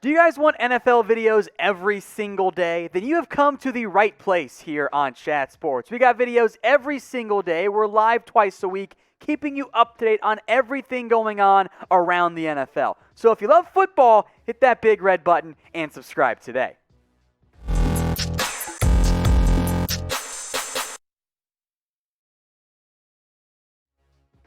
Do you guys want NFL videos every single day? Then you have come to the right place here on Chat Sports. We got videos every single day. We're live twice a week, keeping you up to date on everything going on around the NFL. So if you love football, hit that big red button and subscribe today.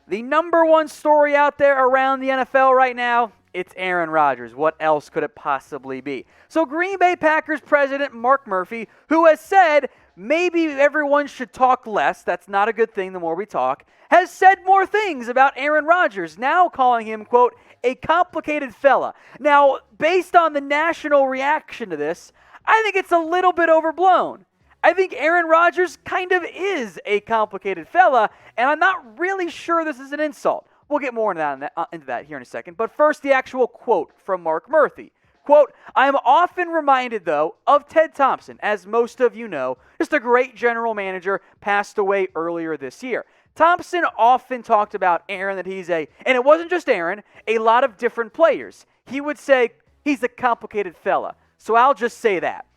The number one story out there around the NFL right now, it's Aaron Rodgers. What else could it possibly be? So Green Bay Packers president Mark Murphy, who has said maybe everyone should talk less, that's not a good thing the more we talk, has said more things about Aaron Rodgers, now calling him, quote, a complicated fella. Now, based on the national reaction to this, I think it's a little bit overblown. I think Aaron Rodgers kind of is a complicated fella, and I'm not really sure this is an insult. We'll get more into that here in a second. But first, the actual quote from Mark Murphy. Quote, I am often reminded, though, of Ted Thompson. As most of you know, just a great general manager, passed away earlier this year. Thompson often talked about Aaron, that he's and it wasn't just Aaron, a lot of different players. He would say, he's a complicated fella. So I'll just say that.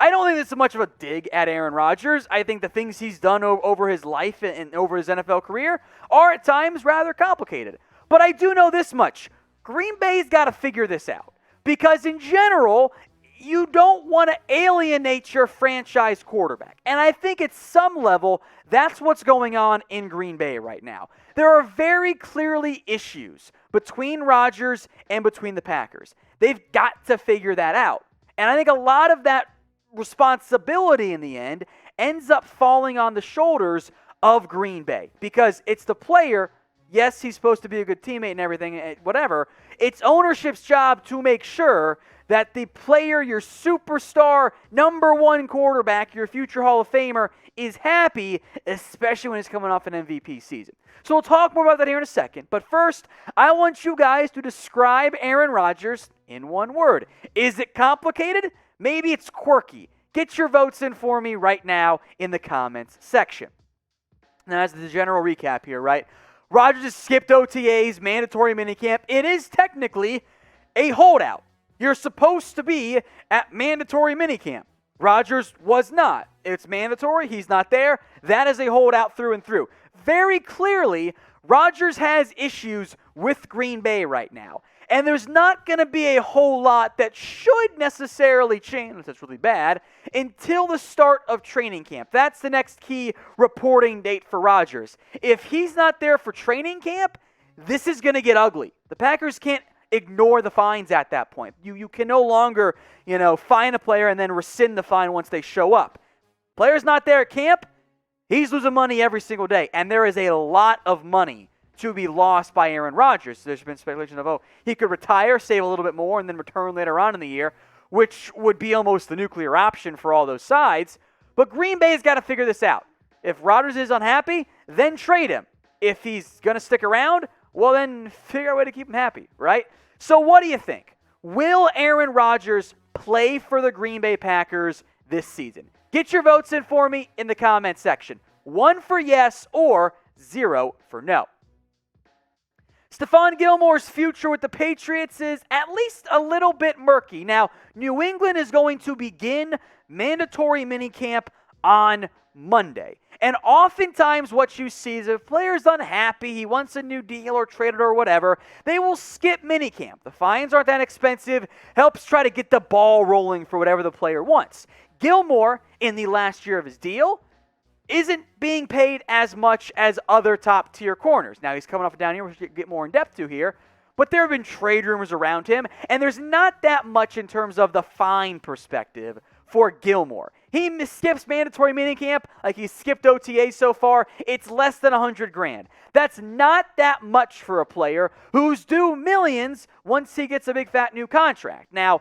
I don't think this is much of a dig at Aaron Rodgers. I think the things he's done over his life and over his NFL career are at times rather complicated. But I do know this much. Green Bay's got to figure this out. Because in general, you don't want to alienate your franchise quarterback. And I think at some level, that's what's going on in Green Bay right now. There are very clearly issues between Rodgers and between the Packers. They've got to figure that out. And I think a lot of that responsibility in the end ends up falling on the shoulders of Green Bay because it's the player. Yes, he's supposed to be a good teammate and everything, whatever. It's ownership's job to make sure that the player, your superstar, number one quarterback, your future Hall of Famer, is happy, especially when he's coming off an MVP season. So we'll talk more about that here in a second. But first, I want you guys to describe Aaron Rodgers in one word. Is it complicated? Maybe it's quirky. Get your votes in for me right now in the comments section. Now, as the general recap here, right? Rodgers has skipped OTAs, mandatory minicamp. It is technically a holdout. You're supposed to be at mandatory minicamp. Rodgers was not. It's mandatory. He's not there. That is a holdout through and through. Very clearly, Rodgers has issues with Green Bay right now. And there's not going to be a whole lot that should necessarily change, unless it's really bad, until the start of training camp. That's the next key reporting date for Rodgers. If he's not there for training camp, this is going to get ugly. The Packers can't ignore the fines at that point. You can no longer, fine a player and then rescind the fine once they show up. Player's not there at camp, he's losing money every single day. And there is a lot of money to be lost by Aaron Rodgers. There's been speculation of, he could retire, save a little bit more, and then return later on in the year, which would be almost the nuclear option for all those sides. But Green Bay's got to figure this out. If Rodgers is unhappy, then trade him. If he's going to stick around, well, then figure out a way to keep him happy, right? So what do you think? Will Aaron Rodgers play for the Green Bay Packers this season? Get your votes in for me in the comments section. 1 for yes or 0 for no. Stephon Gilmore's future with the Patriots is at least a little bit murky. Now, New England is going to begin mandatory minicamp on Monday. And oftentimes what you see is if a player's unhappy, he wants a new deal or traded or whatever, they will skip minicamp. The fines aren't that expensive, helps try to get the ball rolling for whatever the player wants. Gilmore, in the last year of his deal, isn't being paid as much as other top-tier corners. Now, he's coming off a down year, which we'll get more in depth to here, but there have been trade rumors around him, and there's not that much in terms of the fine perspective for Gilmore. He skips mandatory minicamp, like he skipped OTA so far. It's less than $100,000. That's not that much for a player who's due millions once he gets a big fat new contract. Now,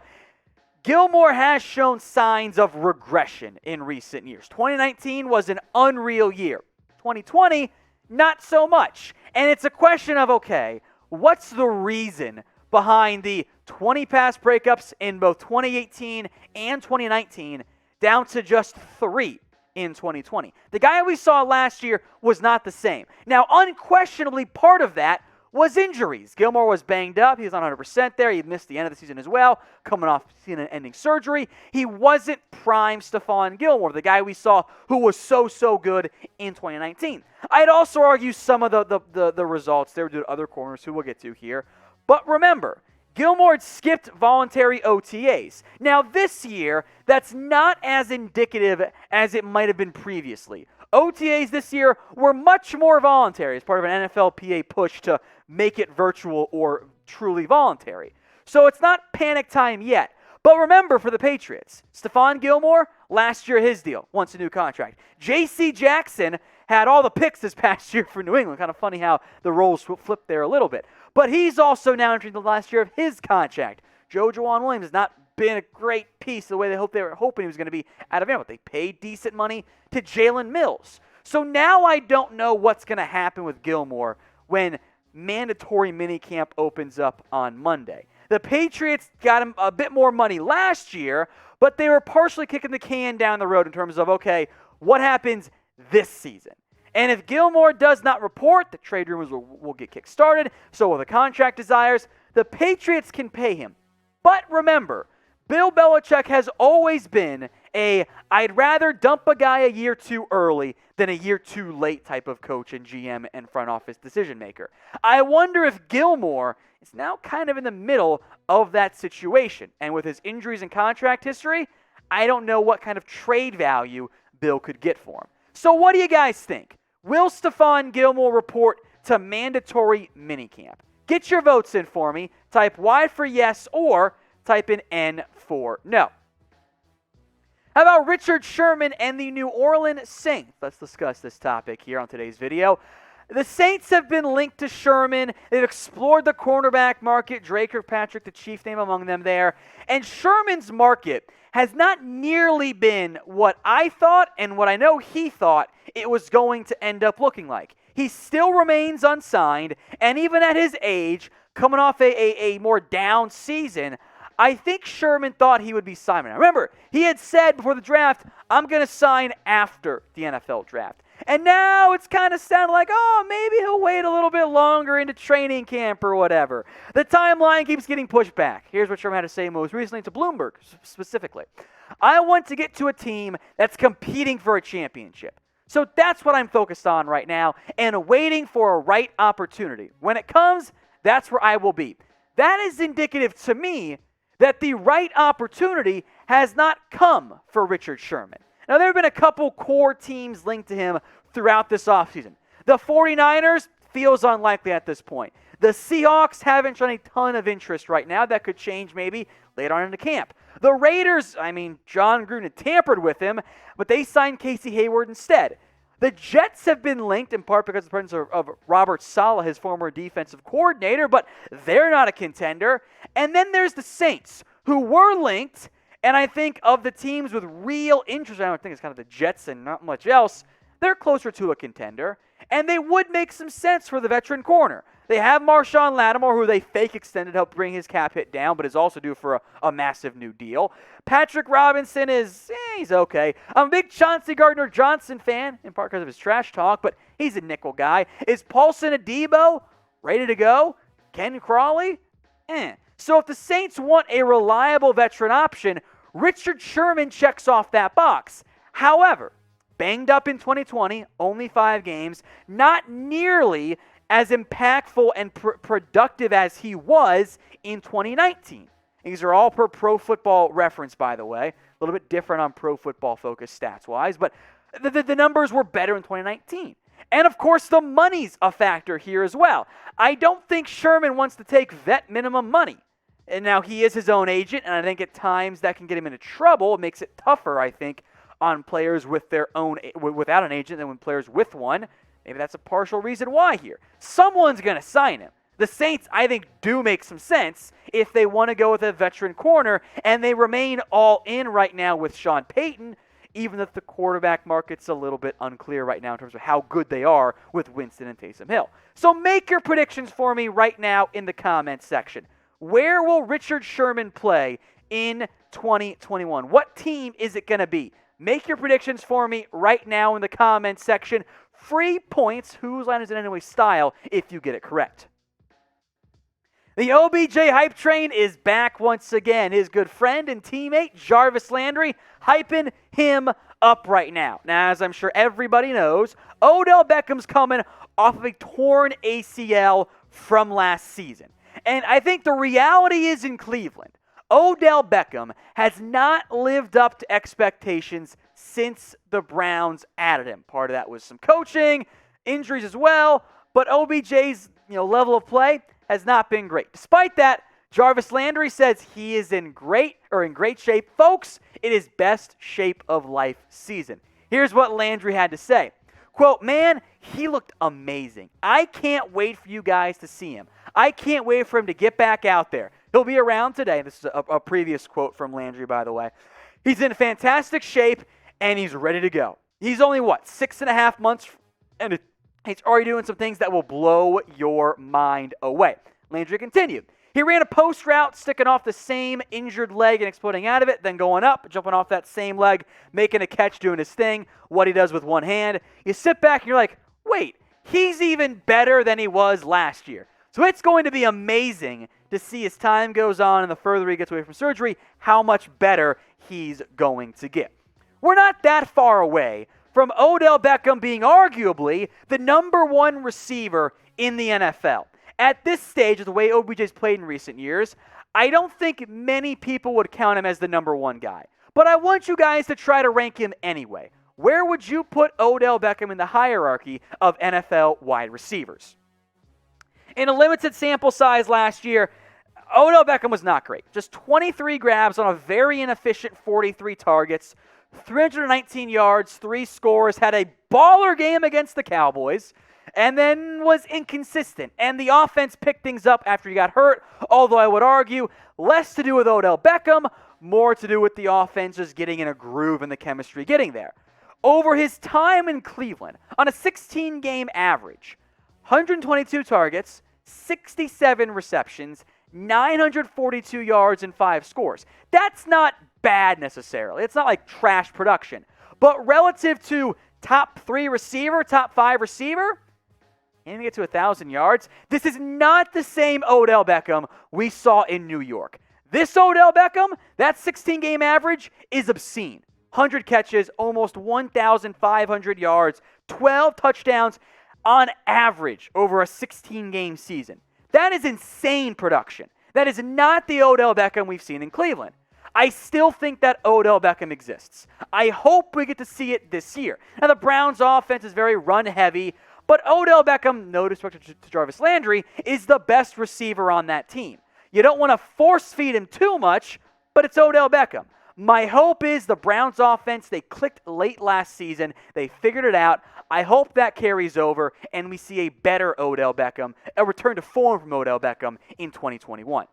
Gilmore has shown signs of regression in recent years. 2019 was an unreal year. 2020, not so much. And it's a question of, okay, what's the reason behind the 20 pass breakups in both 2018 and 2019 down to just 3 in 2020? The guy we saw last year was not the same. Now, unquestionably, part of that was injuries. Gilmore was banged up. He was not 100% there. He missed the end of the season as well, coming off season-ending surgery. He wasn't prime Stephon Gilmore, the guy we saw who was so good in 2019. I'd also argue some of the results there due to other corners who we'll get to here. But remember, Gilmore had skipped voluntary OTAs. Now this year, that's not as indicative as it might have been previously. OTAs this year were much more voluntary as part of an NFLPA push to make it virtual or truly voluntary. So it's not panic time yet. But remember, for the Patriots, Stephon Gilmore, last year his deal, wants a new contract. J.C. Jackson had all the picks this past year for New England. Kind of funny how the roles flipped there a little bit. But he's also now entering the last year of his contract. Juwan Williams has not been a great piece the way they were hoping he was going to be out of Arizona. They paid decent money to Jalen Mills. So now I don't know what's going to happen with Gilmore when mandatory minicamp opens up on Monday. The Patriots got him a bit more money last year, but they were partially kicking the can down the road in terms of, okay, what happens this season? And if Gilmore does not report, the trade rumors will get kick-started, so will the contract desires. The Patriots can pay him. But remember, Bill Belichick has always been I'd rather dump a guy a year too early than a year too late type of coach and GM and front office decision maker. I wonder if Gilmore is now kind of in the middle of that situation. And with his injuries and contract history, I don't know what kind of trade value Bill could get for him. So what do you guys think? Will Stephon Gilmore report to mandatory minicamp? Get your votes in for me. Type Y for yes or type in N for no. How about Richard Sherman and the New Orleans Saints? Let's discuss this topic here on today's video. The Saints have been linked to Sherman. They've explored the cornerback market. Drake Kirkpatrick, the chief name among them there. And Sherman's market has not nearly been what I thought and what I know he thought it was going to end up looking like. He still remains unsigned, and even at his age, coming off a more down season, I think Sherman thought he would be signed. Now, remember, he had said before the draft, I'm going to sign after the NFL draft. And now it's kind of sounding like, oh, maybe he'll wait a little bit longer into training camp or whatever. The timeline keeps getting pushed back. Here's what Sherman had to say most recently to Bloomberg specifically. I want to get to a team that's competing for a championship. So that's what I'm focused on right now and waiting for a right opportunity. When it comes, that's where I will be. That is indicative to me that the right opportunity has not come for Richard Sherman. Now, there have been a couple core teams linked to him throughout this offseason. The 49ers feels unlikely at this point. The Seahawks haven't shown a ton of interest right now. That could change maybe later on in the camp. The Raiders, John Gruden had tampered with him, but they signed Casey Hayward instead. The Jets have been linked in part because of the presence of Robert Saleh, his former defensive coordinator, but they're not a contender. And then there's the Saints, who were linked, and I think of the teams with real interest, I don't think it's kind of the Jets and not much else, they're closer to a contender, and they would make some sense for the veteran corner. They have Marshawn Lattimore, who they fake extended, helped bring his cap hit down, but is also due for a massive new deal. Patrick Robinson he's okay. I'm a big Chauncey Gardner-Johnson fan, in part because of his trash talk, but he's a nickel guy. Is Paulson Adebo ready to go? Ken Crawley? So if the Saints want a reliable veteran option, Richard Sherman checks off that box. However, banged up in 2020, only 5 games, not nearly as impactful and productive as he was in 2019. These are all per Pro Football Reference, by the way. A little bit different on Pro Football Focus stats-wise, but the numbers were better in 2019. And, of course, the money's a factor here as well. I don't think Sherman wants to take vet minimum money. And now he is his own agent, and I think at times that can get him into trouble. It makes it tougher, I think, on players without an agent than when players with one. Maybe that's a partial reason why here. Someone's going to sign him. The Saints, I think, do make some sense if they want to go with a veteran corner, and they remain all in right now with Sean Payton, even if the quarterback market's a little bit unclear right now in terms of how good they are with Winston and Taysom Hill. So make your predictions for me right now in the comments section. Where will Richard Sherman play in 2021? What team is it going to be? Make your predictions for me right now in the comments section. Free points, whose line is it anyway style, if you get it correct. The OBJ hype train is back once again. His good friend and teammate, Jarvis Landry, hyping him up right now. Now, as I'm sure everybody knows, Odell Beckham's coming off of a torn ACL from last season. And I think the reality is in Cleveland, Odell Beckham has not lived up to expectations since the Browns added him. Part of that was some coaching, injuries as well, but OBJ's level of play has not been great. Despite that, Jarvis Landry says he is in great shape. Folks, it is best shape of life season. Here's what Landry had to say. Quote, "Man, he looked amazing. I can't wait for you guys to see him. I can't wait for him to get back out there. He'll be around today." This is a previous quote from Landry, by the way. "He's in fantastic shape, and he's ready to go. He's only, 6.5 months, and he's already doing some things that will blow your mind away." Landry continued. "He ran a post route, sticking off the same injured leg and exploding out of it, then going up, jumping off that same leg, making a catch, doing his thing, what he does with one hand. You sit back and you're like, wait, he's even better than he was last year." So it's going to be amazing to see as time goes on and the further he gets away from surgery, how much better he's going to get. We're not that far away from Odell Beckham being arguably the number one receiver in the NFL. At this stage, of the way OBJ's played in recent years, I don't think many people would count him as the number one guy. But I want you guys to try to rank him anyway. Where would you put Odell Beckham in the hierarchy of NFL wide receivers? In a limited sample size last year, Odell Beckham was not great. Just 23 grabs on a very inefficient 43 targets, 319 yards, 3 scores, had a baller game against the Cowboys, and then was inconsistent. And the offense picked things up after he got hurt, although I would argue less to do with Odell Beckham, more to do with the offense just getting in a groove and the chemistry getting there. Over his time in Cleveland, on a 16-game average, 122 targets, 67 receptions, 942 yards, and 5 scores. That's not bad necessarily. It's not like trash production. But relative to top 3 receiver, top 5 receiver, and to get to 1,000 yards, this is not the same Odell Beckham we saw in New York. This Odell Beckham, that 16-game average is obscene. 100 catches, almost 1,500 yards, 12 touchdowns on average over a 16-game season. That is insane production. That is not the Odell Beckham we've seen in Cleveland. I still think that Odell Beckham exists. I hope we get to see it this year. Now, the Browns' offense is very run-heavy, but Odell Beckham, no disrespect to Jarvis Landry, is the best receiver on that team. You don't want to force-feed him too much, but it's Odell Beckham. My hope is the Browns' offense, they clicked late last season. They figured it out. I hope that carries over, and we see a better Odell Beckham, a return to form from Odell Beckham in 2021.